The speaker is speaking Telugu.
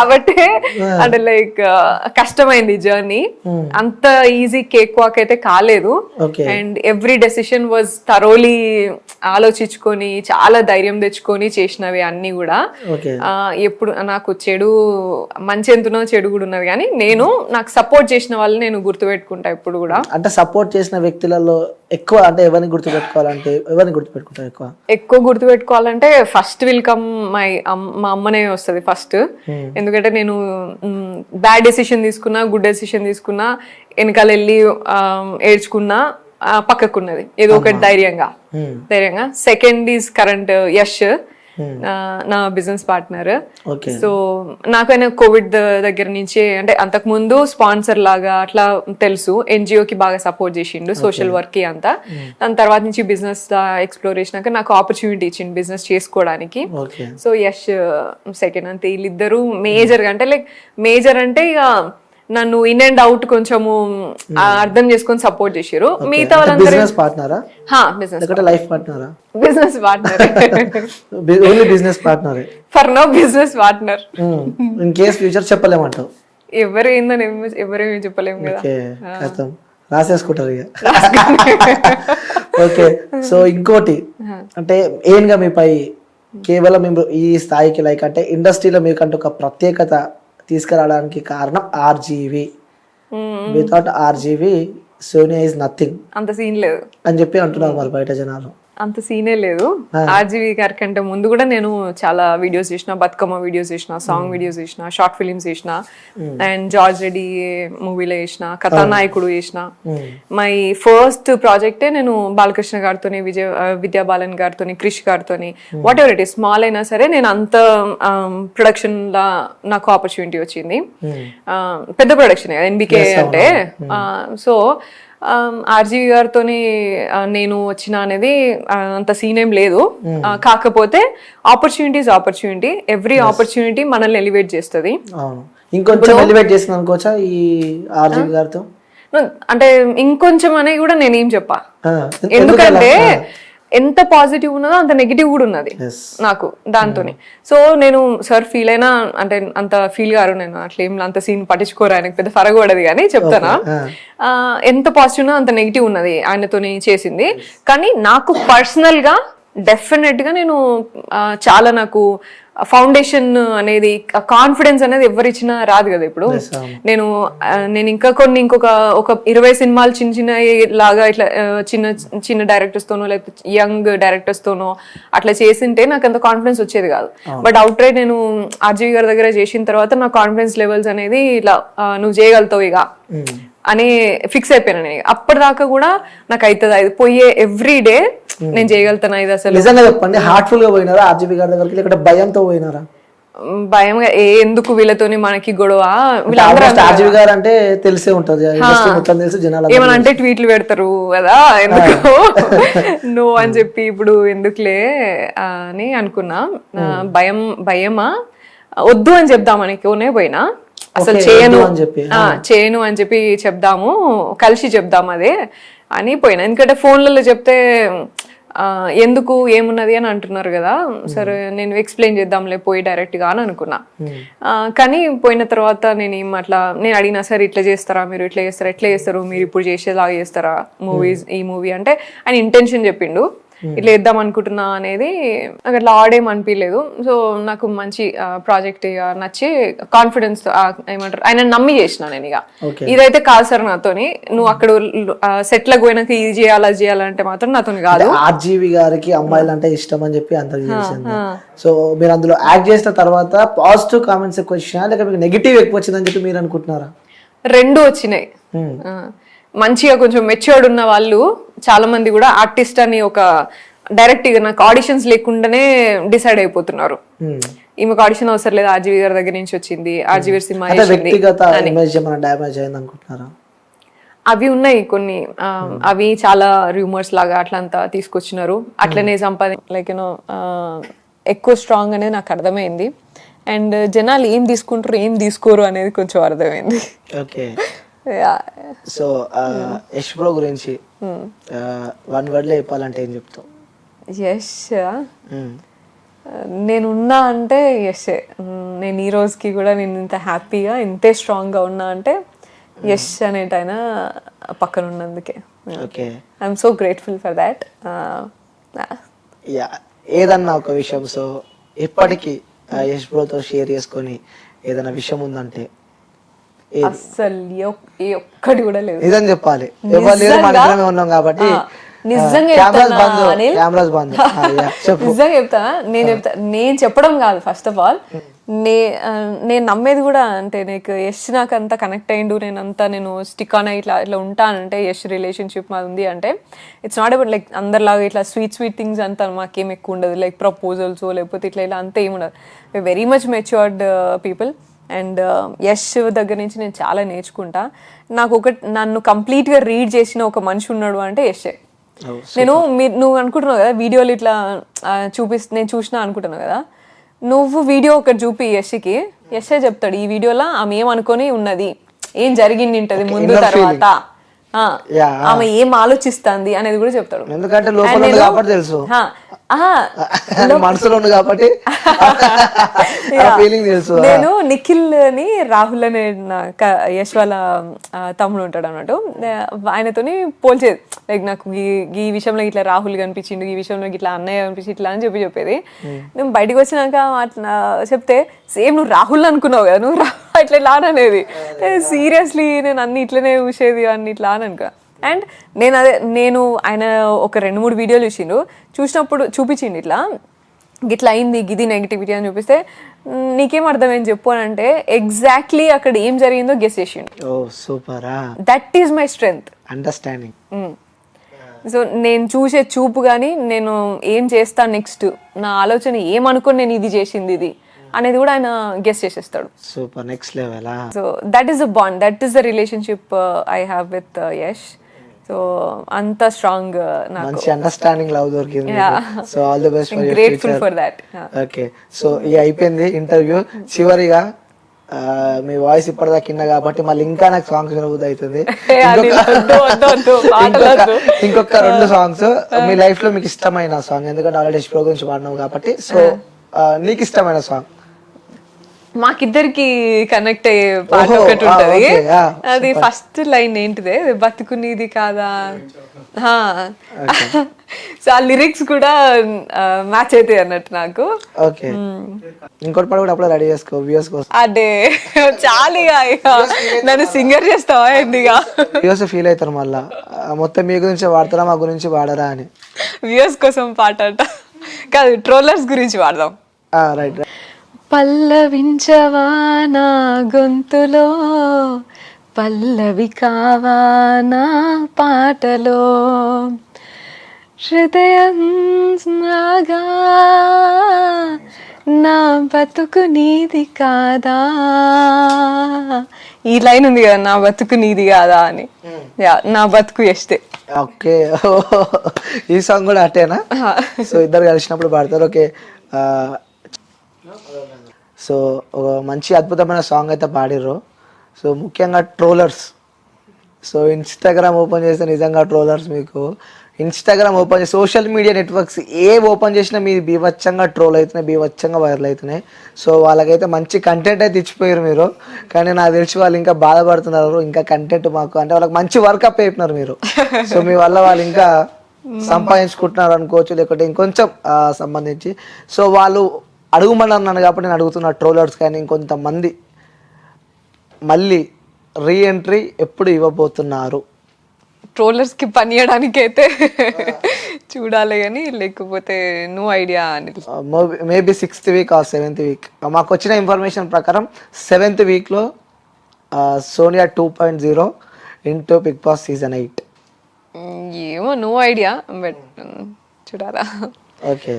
కాబట్టి అంటే లైక్ కష్టమైంది జర్నీ. అంత ఈజీ కేక్ వాక్ అయితే కాలేదు. And every decision was thoroughly ఆలోచించుకొని చాలా ధైర్యం తెచ్చుకొని చేసినవి అన్ని కూడా. ఎప్పుడు నాకు చెడు మంచి ఎంతునో చెడు కూడా ఉన్నది, కానీ నేను నాకు సపోర్ట్ చేసిన వాళ్ళని నేను గుర్తుపెట్టుకుంటా ఇప్పుడు కూడా. అంటే సపోర్ట్ చేసిన వ్యక్తులలో ఎక్కువ అంటే ఎవరిని గుర్తుపెట్టుకోవాలంటే ఎవరిని గుర్తుపెట్టుకుంటారు? ఎక్కువ గుర్తుపెట్టుకోవాలంటే ఫస్ట్ వెల్కమ్ మా అమ్మనే వస్తుంది ఫస్ట్. ఎందుకంటే నేను బ్యాడ్ డెసిషన్ తీసుకున్నా, గుడ్ డెసిషన్ తీసుకున్నా, వెనకాల వెళ్ళి ఏడ్చుకున్నా పక్కకున్నది ఏదో ఒకటి ధైర్యంగా. సెకండ్ ఈజ్ కరెంట్ యష్, నా బిజినెస్ పార్ట్నర్. సో నాకైనా కోవిడ్ దగ్గర నుంచి అంటే అంతకు ముందు స్పాన్సర్ లాగా అట్లా తెలుసు, ఎన్జిఓకి బాగా సపోర్ట్ చేసిండు సోషల్ వర్క్ కి అంతా. దాని తర్వాత నుంచి బిజినెస్ ఎక్స్ప్లోర్ చేసినాక నాకు ఆపర్చునిటీ ఇచ్చిండు బిజినెస్ చేసుకోవడానికి. So Yash second. అంతే వీళ్ళిద్దరు మేజర్ గా, అంటే లైక్ మేజర్ అంటే ఇక నన్ను ఇన్ అండ్ అవుట్ కొంచెము అర్థం చేసుకొని సపోర్ట్ చేసారు. మిగతా వాళ్ళందరూ business partner. For no business partner. In case future చెప్పలేమంటావు? ఎవరు ఏందని ఎవరేమీ చెప్పలేము కదా, రాసేసుకుంటారు ఇక. ఓకే, సో ఇంకోటి అంటే ఏంగా మీపై కేవలం ఈ స్థాయికి లైక్ అంటే ఇండస్ట్రీలో మీకంటే ఒక ప్రత్యేకత తీసుకురావడానికి కారణం RGV. Without RGV Sonia is nothing. అంత సీన్ లేదు అని చెప్పి అంటున్నారు మరి బయట జనాలు. అంత సీనే లేదు. ఆర్జీవి గారి కంటే ముందు కూడా నేను చాలా వీడియోస్ చేసిన, బతుకమ్మ వీడియోస్ చేసిన, సాంగ్ వీడియోస్ చేసిన, షార్ట్ ఫిలిమ్స్ చేసిన, అండ్ జార్జ్ రెడ్డి మూవీలో చేసిన, కథానాయకుడు చేసిన. మై ఫస్ట్ ప్రాజెక్టే నేను బాలకృష్ణ గారితో, విద్యా బాలన్ గారితో, క్రిష్ గారితో, what ever it is small అయినా సరే నేను అంత ప్రొడక్షన్ లా నాకు ఆపర్చునిటీ వచ్చింది. పెద్ద ప్రొడక్షన్ ఎన్బికే అంటే. సో ఆర్జీవి గారితో నేను వచ్చిన అనేది అంత సీన్ ఏం లేదు. కాకపోతే ఆపర్చునిటీ ఎవ్రీ ఆపర్చునిటీ మనల్ని ఎలివేట్ చేస్తుంది. ఇంకొంచెం ఎలివేట్ చేసింది అనుకోవచ్చా ఈ ఆర్జీవి గారితో? అంటే ఇంకొంచెం అనేది కూడా నేనేం చెప్పా, ఎందుకంటే ఎంత పాజిటివ్ ఉన్నదో అంత నెగిటివ్ కూడా ఉన్నది నాకు దాంతోనే. సో నేను సార్ ఫీల్ అయినా అంటే అంత ఫీల్ గారు, నేను అట్లా ఏం అంత సీన్ పట్టించుకోరు, ఆయనకు పెద్ద ఫరక పడదు. కానీ చెప్తానా, ఎంత పాజిటివ్ ఉన్నదో అంత నెగిటివ్ ఉన్నది ఆయనతోని చేసింది. కానీ నాకు పర్సనల్ గా డెఫినెట్ గా నేను చాలా నాకు ఫౌండేషన్ అనేది, కాన్ఫిడెన్స్ అనేది ఎవరిచ్చినా రాదు కదా. ఇప్పుడు నేను ఇంకా ఇంకొక 20 సినిమాలు చిన్న చిన్న లాగా ఇట్లా చిన్న డైరెక్టర్స్ తోనో లేకపోతే యంగ్ డైరెక్టర్స్ తోనో అట్లా చేసింటే నాకు అంత కాన్ఫిడెన్స్ వచ్చేది కాదు. బట్ అవుట్ రైట్ నేను ఆర్జీవి గారి దగ్గర చేసిన తర్వాత నా కాన్ఫిడెన్స్ లెవెల్స్ అనేది ఇట్లా నువ్వు చేయగలుగుతావు ఇక అని ఫిక్స్ అయిపోయాను నేను. అప్పటిదాకా కూడా నాకు అవుతుంది అది పోయే ఎవ్రీ డే నేను చేయగలుగుతాను ఇది. అసలు నిజంగా చెప్పండి, హార్ట్ఫుల్ గా పోయినారా ఆర్జీవి గారి దగ్గరికి, లేకపోతే భయంతో పోయినారా? భయంగా ఎందుకు వీళ్ళతోని మనకి గొడవ, ఆర్జీవి గారు అంటే తెలిసే ఉంటది, ఏమనంటే ట్వీట్లు పెడతారు కదా, ఎందుకు నో అని చెప్పి ఇప్పుడు ఎందుకులే అని అనుకున్నా. భయమా వద్దు అని చెప్దామని కోనే పోయినా, అసలు చేయను అని చెప్పి చెప్దాము, కలిసి చెప్దాం అదే అని పోయినా. ఎందుకంటే ఫోన్లలో చెప్తే ఎందుకు ఏమున్నది అని అంటున్నారు కదా, సరే నేను ఎక్స్ప్లెయిన్ చేద్దాంలే పోయి డైరెక్ట్ గా అని అనుకున్నా. కానీ పోయిన తర్వాత నేను అడిగినా, సరే ఇట్లా చేస్తారా మీరు, ఎట్లా చేస్తారు మీరు, ఇప్పుడు చేసేలాగా చేస్తారా ఈ మూవీ అంటే ఆయన ఇంటెన్షన్ చెప్పిండు, ఇట్లా వేద్దాం అనుకుంటున్నా అనేది. నాకు అట్లా ఆడేం అనిపించలేదు. సో నాకు మంచి ప్రాజెక్ట్ నచ్చి కాన్ఫిడెన్స్ ఏమంటారు ఆయన నమ్మి చేసిన నేను. ఇక ఇదైతే కాదు సార్ నాతోని, నువ్వు అక్కడ సెట్లకు పోయినాక ఇది చేయాలి అది చేయాలంటే మాత్రం నాతోని కాదు. ఆర్జీవి గారికి అమ్మాయిలు అంటే ఇష్టం అని చెప్పి అందరికి తెలిసింది. సో మీరు అందులో యాక్ట్ చేసిన తర్వాత పాజిటివ్ కామెంట్స్ ఎక్కువ వచ్చినా లేక మీకు నెగిటివ్ ఎక్కువ వచ్చిందని చెప్పి మీరు అనుకుంటున్నారా? రెండు వచ్చినాయి. మంచిగా కొంచెం మెచ్యూర్డ్ ఉన్న వాళ్ళు చాలా మంది కూడా ఆర్టిస్ట్ అని ఒక డైరెక్ట్ గా నాకు ఆడిషన్స్ లేకుండానే డిసైడ్ అయిపోతున్నారు, ఈమెకు ఆడిషన్ అవసరం లేదు, ఆర్జీవి గారి దగ్గర నుంచి వచ్చింది, ఆర్జీవి సినిమా అవి ఉన్నాయి కొన్ని. అవి చాలా రూమర్స్ లాగా అట్లంతా తీసుకొచ్చినారు. అట్లనే లైక్ యూనో ఎక్కువ స్ట్రాంగ్ అనేది నాకు అర్థమైంది. అండ్ జనాలు ఏం తీసుకుంటారు ఏం తీసుకోరు అనేది కొంచెం అర్థమైంది. సో యష్ బ్రో గురించి వన్ వర్డ్ లో చెప్పాలంటే ఏం చెప్తావు? యష్ నేనున్నా అంటే యష్. నేను ఈ రోజుకి కూడా నేను ఇంత హ్యాపీగా ఇంతే స్ట్రాంగ్గా ఉన్నా అంటే యష్ అనేటైన పక్కన ఉన్నందుకే. Okay, I'm so grateful for that. Yeah. ఏదన్నా ఒక విషయం సో ఎప్పటికీ యష్ బ్రోతో షేర్ చేసుకొని ఏదైనా విషయం ఉందంటే అస్సలు ఏ ఒక్కటి కూడా లేదు. ఇదని చెప్పాలి. ఎవరు లేరు, మన ఇద్దరమే ఉన్నాం కాబట్టి. నిజంగా కెమెరాస్ బంద్. నిజంగా చెప్తా. నేను చెప్పడం కాదు, ఫస్ట్ ఆఫ్ ఆల్ నేను నమ్మేది కూడా. అంటే యష్ నాకు అంత కనెక్ట్ అయ్యిండు, నేను స్టిక్ ఆన్ ఇట్లా ఉంటానంటే యష్ రిలేషన్షిప్ మాది ఉంది అంటే ఇట్స్ నాట్ అబౌట్ లైక్ అందరిలాగా ఇట్లా స్వీట్ థింగ్స్ అంతా మాకేం ఎక్కువ ఉండదు, లైక్ ప్రపోజల్స్ లేకపోతే ఇలా అంతా ఏమి ఉండదు. Very much matured people. And Yash దగ్గర నుంచి నేను చాలా నేర్చుకుంటా. నన్ను కంప్లీట్గా రీడ్ చేసిన ఒక మనిషి ఉన్నాడు అంటే యష్. నువ్వు అనుకుంటున్నావు కదా వీడియోలు ఇట్లా నేను చూసినా అనుకుంటున్నావు కదా, నువ్వు వీడియో ఒకటి చూపి యష్కి, యషే చెప్తాడు ఈ వీడియోలో ఆమె ఏమనుకొని ఉన్నది, ఏం జరిగింది ఉంటది ముందు తర్వాత, ఆమె ఏం ఆలోచిస్తుంది అనేది కూడా చెప్తాడు. ఎందుకంటే లోపల కాబట్టి తెలుసు, మనసులో ఉంది కాబట్టి నేను నిఖిల్ అని రాహుల్ అనే యష్ వాళ్ళ తమ్ముడు ఉంటాడు అన్నట్టు, ఆయనతోని పోల్చేది. లైక్ నాకు ఈ విషయంలో ఇట్లా రాహుల్ కనిపించిండు, ఈ విషయంలో ఇట్లా అన్నయ్య కనిపించి ఇట్లా అని చెప్పేది. నేను బయటకు వచ్చినాక అట్లా చెప్తే సేమ్ నువ్వు రాహుల్ అనుకున్నావు కదా, నువ్వు ఇట్లా అనేది. సీరియస్లీ నేను అన్ని ఇట్లనే చూసేది అన్ని ఇట్లా అని అనుకో. అండ్ నేను ఆయన ఒక 2-3 వీడియోలు చూసినప్పుడు చూపించిండు ఇట్లా అయింది గిది నెగిటివిటీ అని చూపిస్తే నీకేం అర్థమైంది చెప్పు అని అంటే ఎగ్జాక్ట్లీ అక్కడ ఏం జరిగిందో గెస్ చేసిండు. That is my strength, understanding. So నేను చూసే చూపు కానీ నేను ఏం చేస్తాను నెక్స్ట్, నా ఆలోచన ఏమనుకోని నేను ఇది చేసింది ఇది అనేది కూడా ఆయన గెస్ చేసేస్తాడు. Super, next level. So that is the bond, that is the relationship I have with Yash. So అంత స్ట్రాంగ్, మంచి అండర్స్టాండింగ్ లవ్ దొరికింది. So all the best for your grateful for that. Okay, so ఇది అయిపోయింది ఇంటర్వ్యూ. చివరిగా మీ వాయిస్ ఇప్పటిదాకా కింద కాబట్టి మళ్ళీ ఇంకా నాకు సాంగ్స్ వినబుద్ధి అవుతుంది. ఇంకొక 2 సాంగ్స్ మీ లైఫ్ లో మీకు ఇష్టమైన సాంగ్, ఎందుకంటే ఆల్రెడీ యష్ బ్రో గురించి పాడినావు కాబట్టి. సో నీకు ఇష్టమైన సాంగ్, మాకిద్దరికి కనెక్ట్ అయ్యే పాట ఒకటి ఉంటది. అది ఫస్ట్ లైన్ ఏంటిదే, బతుకునిది కాదా. సో ఆ లిరిక్స్ కూడా మ్యాచ్ అవుతాయి అన్నట్టు నాకు. ఓకే, ఇంకోటి పాట కూడా అప్పుడు రెడీ చేసుకో వ్యూస్ కోసం. అదే చాలుగా, నన్ను సింగర్ చేస్తావా ఎందుగా వ్యూస్ ఫీల్ అవుతారు మళ్ళా, మొత్తం మీ గురించి వాడతారా మా గురించి వాడరా అని. వ్యూస్ కోసం పాట అంట కాదు, ట్రోలర్స్ గురించి వాడదాం. రైట్. పల్లవించవా నా గొంతులో, పల్లవి కావా నా పాటలో, హృదయం నాగా నా బతుకు నీది కాదా. ఈ లైన్ ఉంది కదా, నా బతుకు నీది కాదా అని. నా బతుకు యష్దే. ఓకే, ఈ సాంగ్ కూడా అట్టేనా? సో ఇద్దరు కలిసినప్పుడు పాడతారు. ఓకే, సో ఒక మంచి అద్భుతమైన సాంగ్ అయితే పాడిర్రు. సో ముఖ్యంగా ట్రోలర్స్, సో ఇన్స్టాగ్రామ్ ఓపెన్ చేస్తే నిజంగా ట్రోలర్స్, మీకు ఇన్స్టాగ్రామ్ ఓపెన్ చేసి సోషల్ మీడియా నెట్వర్క్స్ ఓపెన్ చేసినా మీరు బీభత్సంగా ట్రోల్ అవుతున్నాయి, బీభత్సంగా వైరల్ అవుతున్నాయి. సో వాళ్ళకైతే మంచి కంటెంట్ అయితే ఇచ్చిపోయారు మీరు, కానీ నాకు తెలిసి వాళ్ళు ఇంకా బాధపడుతున్నారు. ఇంకా కంటెంట్ మాకు అంటే వాళ్ళకి మంచి వర్కప్ అయిపోయినారు మీరు. సో మీ వల్ల వాళ్ళు ఇంకా సంపాదించుకుంటున్నారు అనుకోవచ్చు, లేకపోతే ఇంకొంచెం సంబంధించి. సో వాళ్ళు అడుగుమని అన్నాను కాబట్టి నేను అడుగుతున్నా, ట్రోలర్స్ కానీ ఇంకొంతమంది మళ్ళీ రీఎంట్రీ ఎప్పుడు ఇవ్వబోతున్నారు? ట్రోలర్స్ కి పని చేయడానికి అయితే చూడాలి కానీ, లేకపోతే నో ఐడియా అని. Maybe 6th week or 7th week. మాకు వచ్చిన ఇన్ఫర్మేషన్ ప్రకారం 7th వీక్లో Sonia 2.0 into Bigg Boss season 8. ఏమో, నో ఐడియా, బట్ చూడాలా. ఓకే.